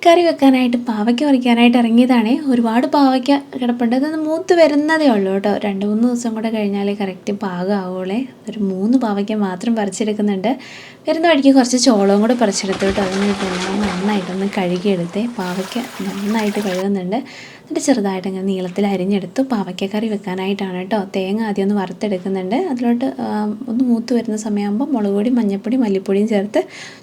കറി വെക്കാനായിട്ട് പാവയ്ക്ക പറിക്കാനായിട്ട് ഇറങ്ങിയതാണേ. ഒരുപാട് പാവയ്ക്ക കിടപ്പുണ്ട്. അതൊന്ന് മൂത്ത് വരുന്നതേ ഉള്ളൂ കേട്ടോ. 2-3 ദിവസം കൂടെ കഴിഞ്ഞാലേ കറക്റ്റ് പാകമാവുള്ളേ. ഒരു 3 പാവയ്ക്ക മാത്രം പറിച്ചെടുക്കുന്നുണ്ട്. വരുന്ന വഴിക്ക് കുറച്ച് ചോളവും കൂടെ പറിച്ചെടുത്തു കേട്ടോ. അതിനെല്ലാം നന്നായിട്ടൊന്ന് കഴുകിയെടുത്തേ. പാവയ്ക്ക നന്നായിട്ട് കഴുകുന്നുണ്ട്. എന്നിട്ട് ചെറുതായിട്ട് അങ്ങനെ നീളത്തിൽ അരിഞ്ഞെടുത്തു. പാവയ്ക്ക കറി വെക്കാനായിട്ടാണ് കേട്ടോ. തേങ്ങ ആദ്യം ഒന്ന് വറുത്തെടുക്കുന്നുണ്ട്. അതിലോട്ട് ഒന്ന് മൂത്ത് വരുന്ന സമയമാകുമ്പോൾ മുളക് പൊടി, മഞ്ഞൾപ്പൊടി, മല്ലിപ്പൊടിയും ചേർത്ത്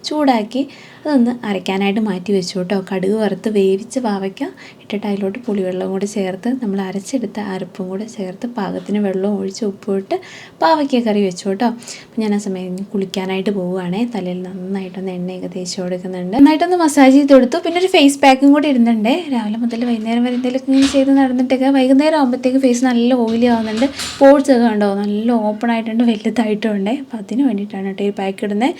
ചൂടാക്കി അതൊന്ന് അരയ്ക്കാനായിട്ട് മാറ്റി വെച്ചു കേട്ടോ. കടുക് വറുത്ത് വേവിച്ച് പാവയ്ക്ക ഇട്ടിട്ട് അതിലോട്ട് പുളിവെള്ളം കൂടി ചേർത്ത് നമ്മൾ അരച്ചെടുത്ത അരപ്പും കൂടെ ചേർത്ത് പാകത്തിന് വെള്ളവും ഒഴിച്ച് ഉപ്പും ഇട്ട് പാവയ്ക്ക കറി വെച്ചു കേട്ടോ. അപ്പം ഞാൻ ആ സമയം കുളിക്കാനായിട്ട് പോവുകയാണേ. തലയിൽ നന്നായിട്ടൊന്ന് എണ്ണയൊക്കെ തേച്ച് കൊടുക്കുന്നുണ്ട്. നന്നായിട്ടൊന്ന് മസാജ് ചെയ്ത് കൊടുത്തു. പിന്നെ ഒരു ഫേസ് പാക്കും കൂടി ഇടുന്നുണ്ട്. രാവിലെ മുതൽ വൈകുന്നേരം വരെ എന്തെങ്കിലും ഇങ്ങനെ ചെയ്ത് നടന്നിട്ടൊക്കെ വൈകുന്നേരം ആകുമ്പോഴത്തേക്ക് ഫേസ് നല്ല ഓയിലി ആവുന്നുണ്ട്. പോൾസ് ഒക്കെ കണ്ടോ നല്ല ഓപ്പൺ ആയിട്ടുണ്ട്, വലുതായിട്ടും ഉണ്ട്. അപ്പോൾ അതിന് വേണ്ടിയിട്ടാണ് കേട്ടോ ഈ പാക്ക് ഇടുന്നത്.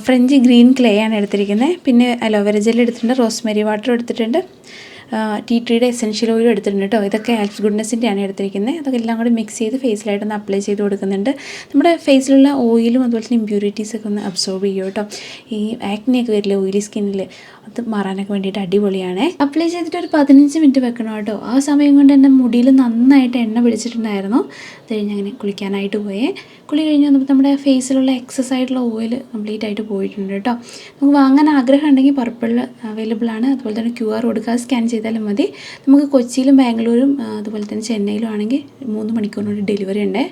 ഫ്രഞ്ച് ഗ്രീൻ ക്ലേ ആണ് എടുത്തിരിക്കുന്നത്. പിന്നെ അലോവേര ജെൽ എടുത്തിട്ടുണ്ട്, റോസ്മെരി വാട്ടർ എടുത്തിട്ടുണ്ട്, ടീ ട്രീയുടെ എസെൻഷ്യൽ ഓയിൽ എടുത്തിട്ടുണ്ട് കേട്ടോ. ഇതൊക്കെ ആൽഫ് ഗുഡ്നെസ്സിൻ്റെയാണ് എടുത്തിരിക്കുന്നത്. അതൊക്കെ എല്ലാം കൂടി മിക്സ് ചെയ്ത് ഫേസിലായിട്ടൊന്ന് അപ്ലൈ ചെയ്ത് കൊടുക്കുന്നുണ്ട്. നമ്മുടെ ഫേസിലുള്ള ഓയിലും അതുപോലെ തന്നെ ഇമ്പ്യൂരിറ്റീസൊക്കെ ഒന്ന് അബ്സോർബ് ചെയ്യും കേട്ടോ. ഈ ആക്നെയൊക്കെ വരില്ല ഓയിലി സ്കിന്നിൽ, അത് മാറാനൊക്കെ വേണ്ടിയിട്ട് അടിപൊളിയാണ്. അപ്ലൈ ചെയ്തിട്ട് ഒരു 15 മിനിറ്റ് വെക്കണം കേട്ടോ. ആ സമയം കൊണ്ട് എൻ്റെ മുടിയിൽ നന്നായിട്ട് എണ്ണ പിടിച്ചിട്ടുണ്ടായിരുന്നു. അത് കഴിഞ്ഞ് അങ്ങനെ കുളിക്കാനായിട്ട് പോയേ. കുളി കഴിഞ്ഞ് വന്നപ്പോൾ നമ്മുടെ ഫേസിലുള്ള എക്സസ് ആയിട്ടുള്ള ഓയിൽ കംപ്ലീറ്റ് ആയിട്ട് പോയിട്ടുണ്ട് കേട്ടോ. നമുക്ക് വാങ്ങാൻ ആഗ്രഹം ഉണ്ടെങ്കിൽ പർപ്പിളിൽ അവൈലബിൾ ആണ്. അതുപോലെ തന്നെ QR കൊടുക്കുക, സ്കാൻ ചെയ്താലും മതി. നമുക്ക് കൊച്ചിയിലും ബാംഗ്ലൂരും അതുപോലെ തന്നെ ചെന്നൈയിലും ആണെങ്കിൽ 3 മണിക്കൂറിനുള്ളിൽ ഡെലിവറി ഉണ്ട്.